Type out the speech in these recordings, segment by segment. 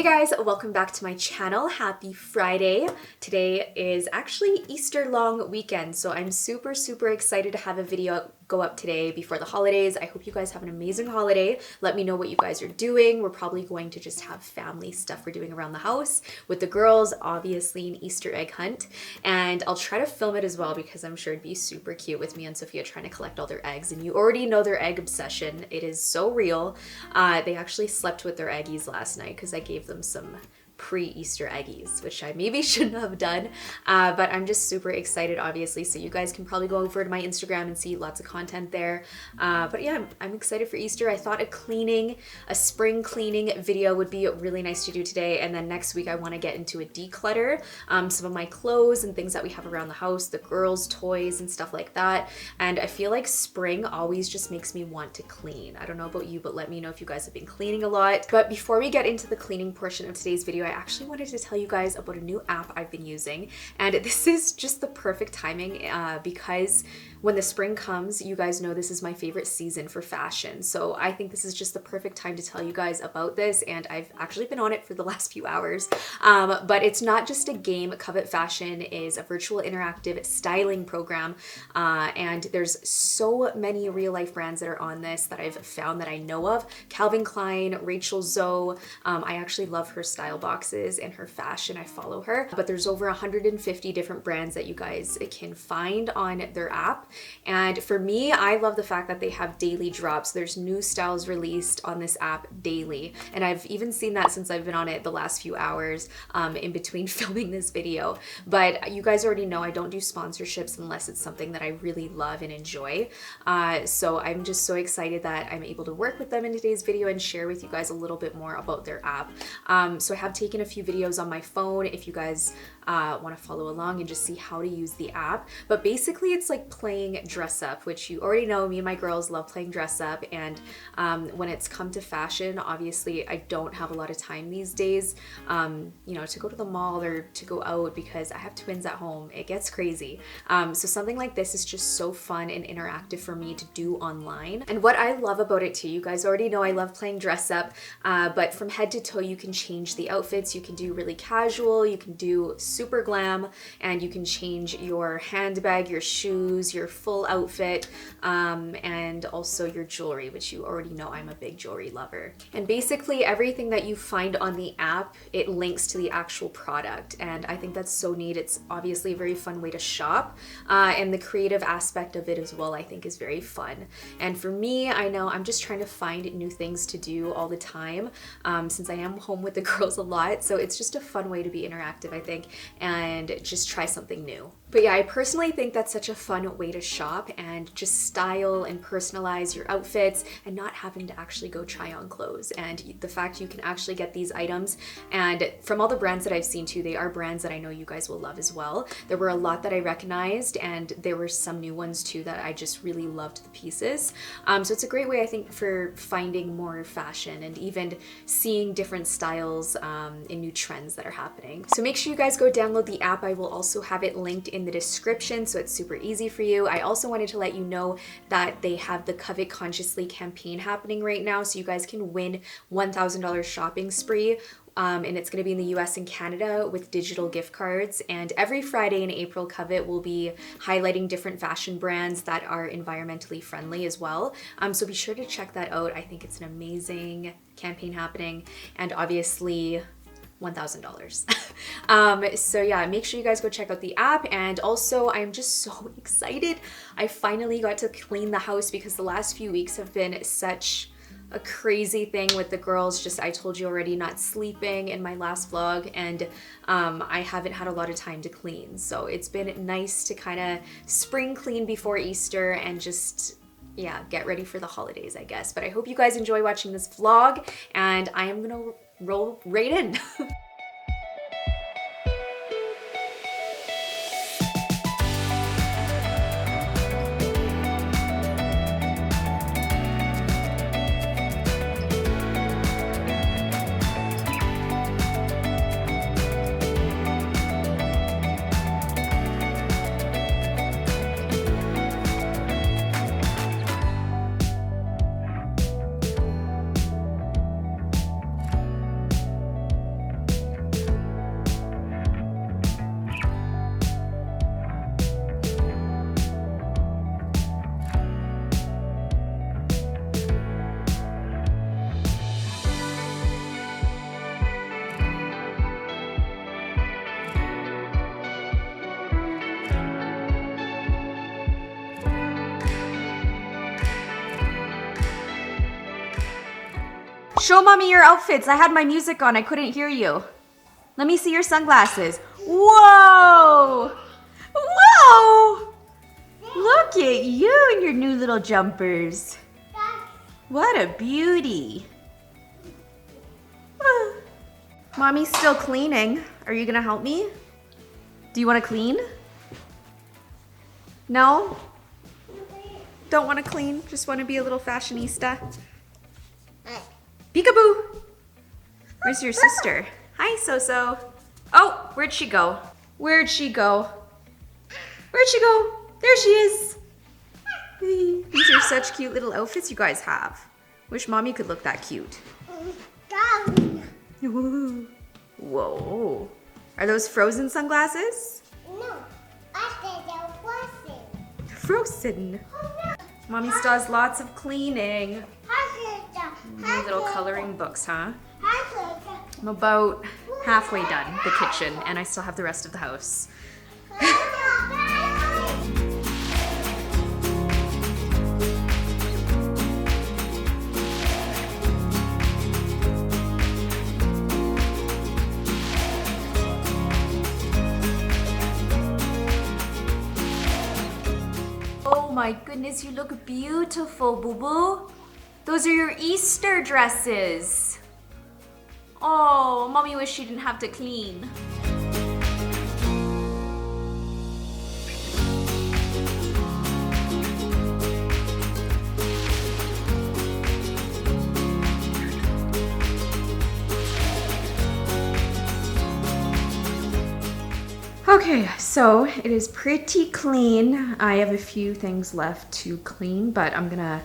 guys, welcome back to my channel. Happy Friday. Today is actually Easter long weekend, so I'm super excited to have a video go up today before the holidays. I hope you guys have an amazing holiday. Let me know what you guys are doing. We're probably going to just have family stuff we're doing around the house with the girls, obviously an Easter egg hunt, and I'll try to film it as well because I'm sure it'd be super cute with me and Sophia trying to collect all their eggs. And you already know their egg obsession. It is so real. They actually slept with their eggies last night because I gave them some pre-Easter eggies, which I maybe shouldn't have done, but I'm just super excited, obviously, so you guys can probably go over to my Instagram and see lots of content there. But yeah, I'm excited for Easter. I thought a spring cleaning video would be really nice to do today, and then next week I want to get into a declutter, some of my clothes and things that we have around the house, the girls' toys and stuff like that, and I feel like spring always just makes me want to clean. I don't know about you, but let me know if you guys have been cleaning a lot. But before we get into the cleaning portion of today's video, I actually wanted to tell you guys about a new app I've been using, and this is just the perfect timing because when the spring comes, you guys know this is my favorite season for fashion, so I think this is just the perfect time to tell you guys about this, and I've actually been on it for the last few hours. But it's not just a game. Covet Fashion is a virtual interactive styling program, and there's so many real life brands that are on this that I've found that I know of. Calvin Klein, Rachel Zoe, I actually love her style boxes and her fashion. I follow her, but there's over 150 different brands that you guys can find on their app. And for me, I love the fact that they have daily drops. There's new styles released on this app daily, and I've even seen that since I've been on it the last few hours in between filming this video. But you guys already know I don't do sponsorships unless it's something that I really love and enjoy. So I'm just so excited that I'm able to work with them in today's video and share with you guys a little bit more about their app. So I have taken a few videos on my phone if you guys want to follow along and just see how to use the app. But basically it's like playing dress up, which you already know me and my girls love playing dress up, and when it's come to fashion, obviously I don't have a lot of time these days, you know, to go to the mall or to go out because I have twins at home. It gets crazy. So something like this is just so fun and interactive for me to do online. And what I love about it too, you guys already know I love playing dress up, but from head to toe you can change the outfits. You can do really casual, you can do super glam, and you can change your handbag, your shoes, your full outfit, and also your jewelry, which you already know I'm a big jewelry lover. And basically everything that you find on the app, it links to the actual product, and I think that's so neat. It's obviously a very fun way to shop, and the creative aspect of it as well I think is very fun. And for me, I know I'm just trying to find new things to do all the time, since I am home with the girls a lot, so it's just a fun way to be interactive, I think, and just try something new. But yeah, I personally think that's such a fun way to shop and just style and personalize your outfits and not having to actually go try on clothes. And the fact you can actually get these items, and from all the brands that I've seen too, they are brands that I know you guys will love as well. There were a lot that I recognized, and there were some new ones too that I just really loved the pieces. So it's a great way, I think, for finding more fashion and even seeing different styles and new trends that are happening. So make sure you guys go download the app. I will also have it linked in the description, so it's super easy for you. I also wanted to let you know that they have the Covet Consciously campaign happening right now, so you guys can win $1,000 shopping spree. And it's going to be in the US and Canada with digital gift cards. And every Friday in April, Covet will be highlighting different fashion brands that are environmentally friendly as well. So be sure to check that out. I think it's an amazing campaign happening, and obviously $1,000. So yeah, make sure you guys go check out the app. And also, I'm just so excited. I finally got to clean the house because the last few weeks have been such a crazy thing with the girls. Just, I told you already, not sleeping in my last vlog, and I haven't had a lot of time to clean. So it's been nice to kind of spring clean before Easter and just, yeah, get ready for the holidays, I guess. But I hope you guys enjoy watching this vlog, and I am gonna roll right in. Show mommy your outfits. I had my music on. I couldn't hear you. Let me see your sunglasses. Whoa! Whoa! Look at you and your new little jumpers. What a beauty. Mommy's still cleaning. Are you gonna help me? Do you want to clean? No? Don't want to clean? Just want to be a little fashionista? Peekaboo! Where's your sister? Hi, So-So. Oh, where'd she go? Where'd she go? Where'd she go? There she is. These are such cute little outfits you guys have. Wish mommy could look that cute. Whoa. Are those Frozen sunglasses? No, I said they're frozen. Frozen. Mommy still has lots of cleaning. Little coloring books, huh? I'm about halfway done the kitchen and I still have the rest of the house. Oh my goodness, you look beautiful, boo-boo. Those are your Easter dresses. Oh, mommy wish she didn't have to clean. Okay, so it is pretty clean. I have a few things left to clean, but I'm gonna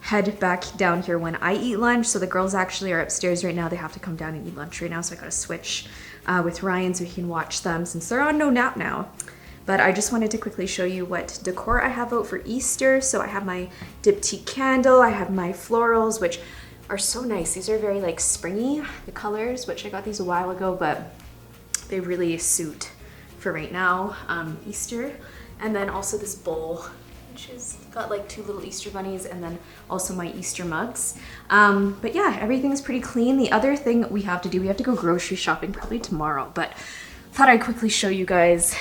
head back down here when I eat lunch. So the girls actually are upstairs right now. They have to come down and eat lunch right now, so I gotta switch with Ryan so he can watch them since they're on no nap now. But I just wanted to quickly show you what decor I have out for Easter. So I have my diptyque candle, I have my florals, which are so nice. These are very like springy, the colors, which I got these a while ago, but they really suit for right now, Easter. And then also this bowl, which has got like 2 little Easter bunnies, and then also my Easter mugs. But yeah, everything's pretty clean. The other thing we have to do, we have to go grocery shopping probably tomorrow, but thought I'd quickly show you guys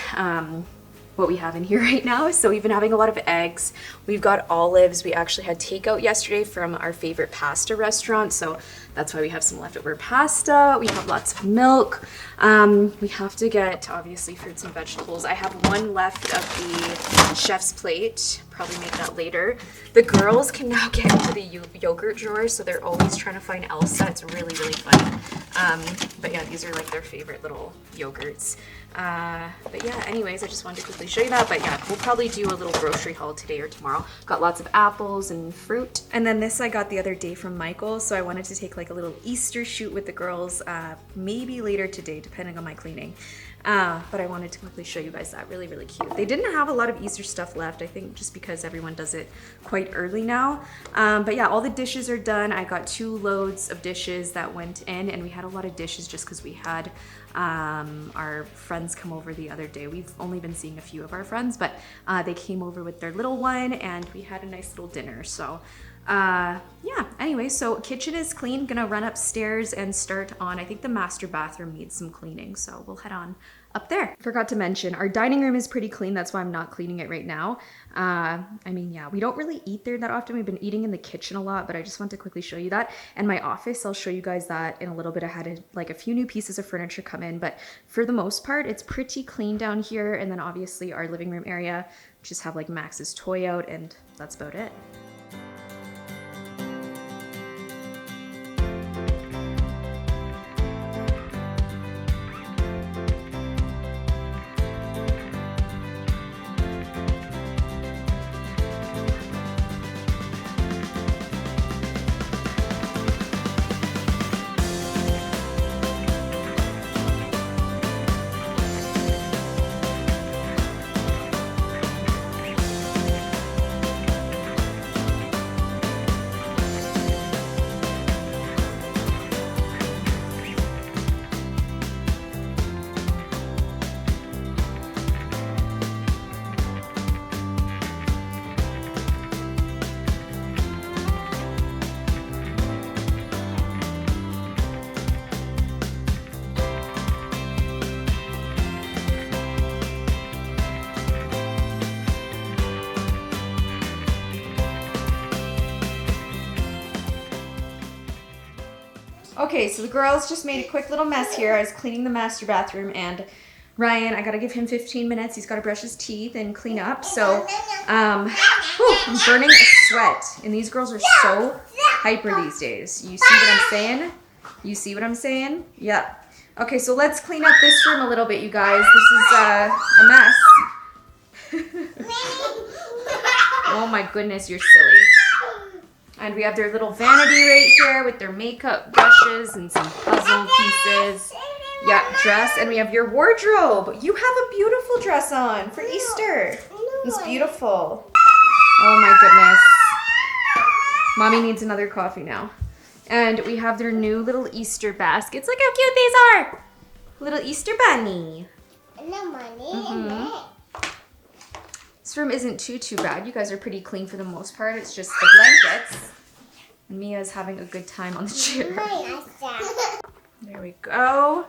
what we have in here right now. So we've been having a lot of eggs. We've got olives. We actually had takeout yesterday from our favorite pasta restaurant, so that's why we have some leftover pasta. We have lots of milk. We have to get, obviously, fruits and vegetables. I have one left of the chef's plate. Probably make that later. The girls can now get into the yogurt drawer, so they're always trying to find Elsa. It's really, really fun. But yeah, these are like their favorite little yogurts. But yeah, anyways, I just wanted to quickly show you that. But yeah, we'll probably do a little grocery haul today or tomorrow. Got lots of apples and fruit. And then this I got the other day from Michael, so I wanted to take like a little Easter shoot with the girls, maybe later today, depending on my cleaning. But I wanted to quickly show you guys that. Really, really cute. They didn't have a lot of Easter stuff left, I think just because everyone does it quite early now. But yeah, all the dishes are done. I got 2 loads of dishes that went in, and we had a lot of dishes just because we had our friends come over the other day. We've only been seeing a few of our friends, but they came over with their little one, and we had a nice little dinner. So yeah, anyway, so kitchen is clean. Gonna run upstairs and start on, I think the master bathroom needs some cleaning, so we'll head on up there. Forgot to mention, our dining room is pretty clean. That's why I'm not cleaning it right now. I mean, yeah, we don't really eat there that often. We've been eating in the kitchen a lot, but I just want to quickly show you that. And my office, I'll show you guys that in a little bit. I had like a few new pieces of furniture come in, but for the most part, it's pretty clean down here. And then obviously our living room area, just have like Max's toy out, and that's about it. Okay, so the girls just made a quick little mess here. I was cleaning the master bathroom, and Ryan, I gotta give him 15 minutes. He's gotta brush his teeth and clean up. So, I'm burning a sweat. And these girls are so hyper these days. You see what I'm saying? You see what I'm saying? Yep. Okay, so let's clean up this room a little bit, you guys. This is a mess. Oh my goodness, you're silly. And we have their little vanity right here with their makeup brushes and some puzzle pieces. Yeah, dress. And we have your wardrobe. You have a beautiful dress on for Easter. It's beautiful. Oh my goodness. Mommy needs another coffee now. And we have their new little Easter baskets. Look how cute these are. Little Easter bunny. This room isn't too bad. You guys are pretty clean for the most part. It's just the blankets. And Mia's having a good time on the chair. There we go.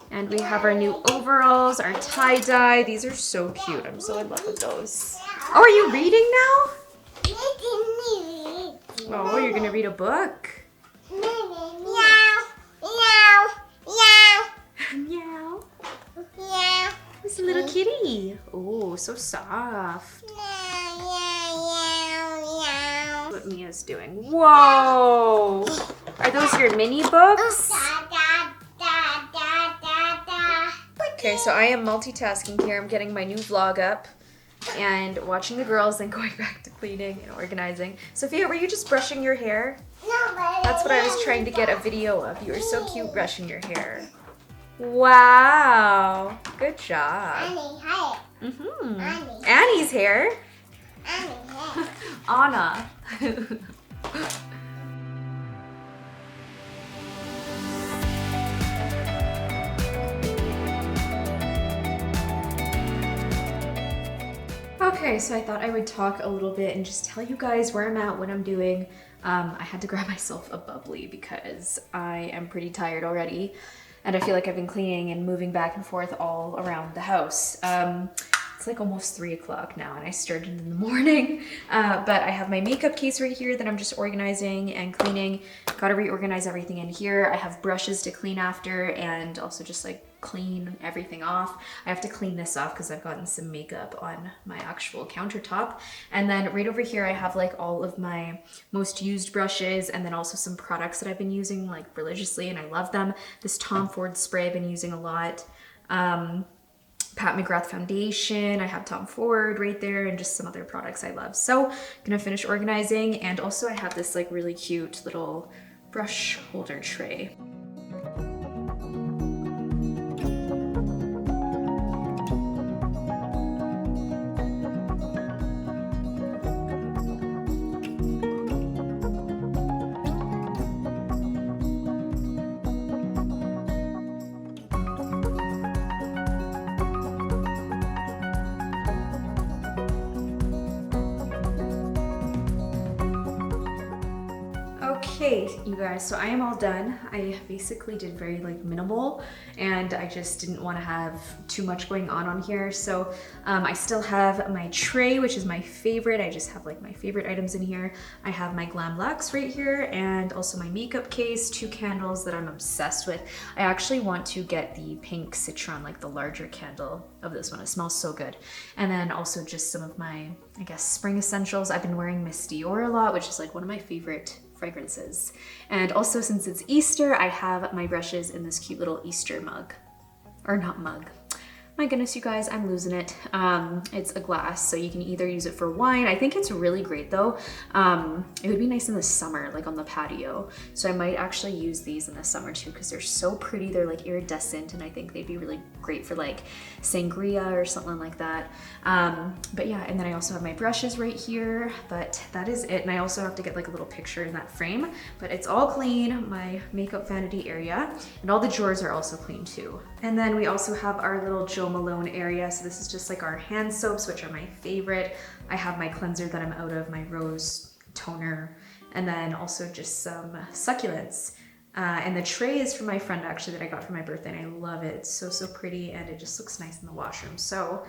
And we have our new overalls, our tie-dye. These are so cute. I'm so in love with those. Oh, are you reading now? Oh, you're gonna read a book. Meow. It's a little kitty. Oh, so soft. What Mia's doing. Whoa! Are those your mini books? Okay, so I am multitasking here. I'm getting my new vlog up and watching the girls and going back to cleaning and organizing. Sophia, were you just brushing your hair? That's what I was trying to get a video of. You were so cute brushing your hair. Wow. Good job. Annie's hair. Anna. Okay, so I thought I would talk a little bit and just tell you guys where I'm at, what I'm doing. I had to grab myself a bubbly because I am pretty tired already. And I feel like I've been cleaning and moving back and forth all around the house. It's like almost 3 o'clock now and I started in the morning. But I have my makeup case right here that I'm just organizing and cleaning. Gotta reorganize everything in here. I have brushes to clean after and also just like clean everything off. I have to clean this off because I've gotten some makeup on my actual countertop. And then right over here I have like all of my most used brushes and then also some products that I've been using like religiously and I love them. This Tom Ford spray I've been using a lot. Pat McGrath foundation, I have Tom Ford right there and just some other products I love. So I'm gonna finish organizing and also I have this like really cute little brush holder tray. Okay, you guys, so I am all done. I basically did very like minimal and I just didn't want to have too much going on here. So I still have my tray, which is my favorite. I just have like my favorite items in here. I have my Glam Luxe right here and also my makeup case, 2 candles that I'm obsessed with. I actually want to get the pink citron, like the larger candle of this one. It smells so good. And then also just some of my, I guess, spring essentials. I've been wearing Miss Dior a lot, which is like one of my favorite fragrances. And also since it's Easter, I have my brushes in this cute little Easter mug. Or not mug. My goodness, you guys, I'm losing it. It's a glass, so you can either use it for wine. I think it's really great though. It would be nice in the summer, like on the patio. So I might actually use these in the summer too, because they're so pretty. They're like iridescent, and I think they'd be really great for like sangria or something like that. But yeah, and then I also have my brushes right here, but that is it. And I also have to get like a little picture in that frame, but it's all clean, my makeup vanity area, and all the drawers are also clean too. And then we also have our little Jo Malone area. So this is just like our hand soaps, which are my favorite. I have my cleanser that I'm out of, my rose toner, and then also just some succulents. And the tray is from my friend actually that I got for my birthday, and I love it. It's so, so pretty, and it just looks nice in the washroom. So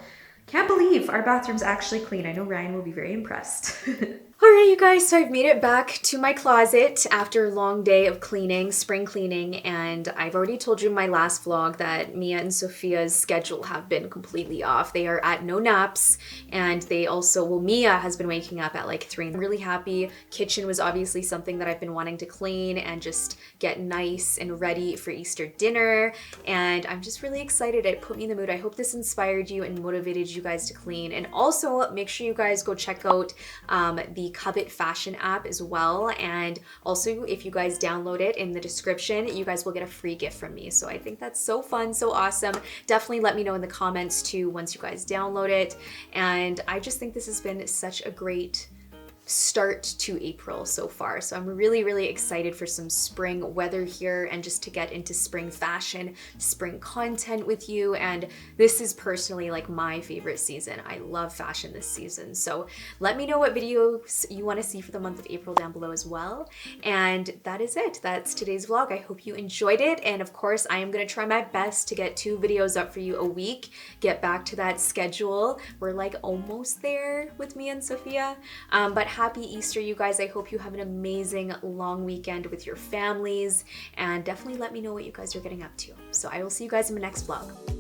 can't believe our bathroom's actually clean. I know Ryan will be very impressed. All Alright, you guys, so I've made it back to my closet after a long day of cleaning, spring cleaning, and I've already told you in my last vlog that Mia and Sophia's schedule have been completely off. They are at no naps, and they also, well, Mia has been waking up at like 3. I'm really happy. Kitchen was obviously something that I've been wanting to clean and just get nice and ready for Easter dinner, and I'm just really excited. It put me in the mood. I hope this inspired you and motivated you guys to clean, and also make sure you guys go check out the Covet fashion app as well, and also if you guys download it, in the description you guys will get a free gift from me. So I think that's so fun, so awesome. Definitely let me know in the comments too once you guys download it, and I just think this has been such a great start to April so far. So I'm really excited for some spring weather here and just to get into spring fashion, spring content with you. And this is personally like my favorite season. I love fashion this season. So let me know what videos you want to see for the month of April down below as well. And that is it. That's today's vlog. I hope you enjoyed it. And of course, I am going to try my best to get 2 videos up for you a week, get back to that schedule. We're like almost there with me and Sophia. But happy Easter, you guys. I hope you have an amazing long weekend with your families, and definitely let me know what you guys are getting up to. So I will see you guys in my next vlog.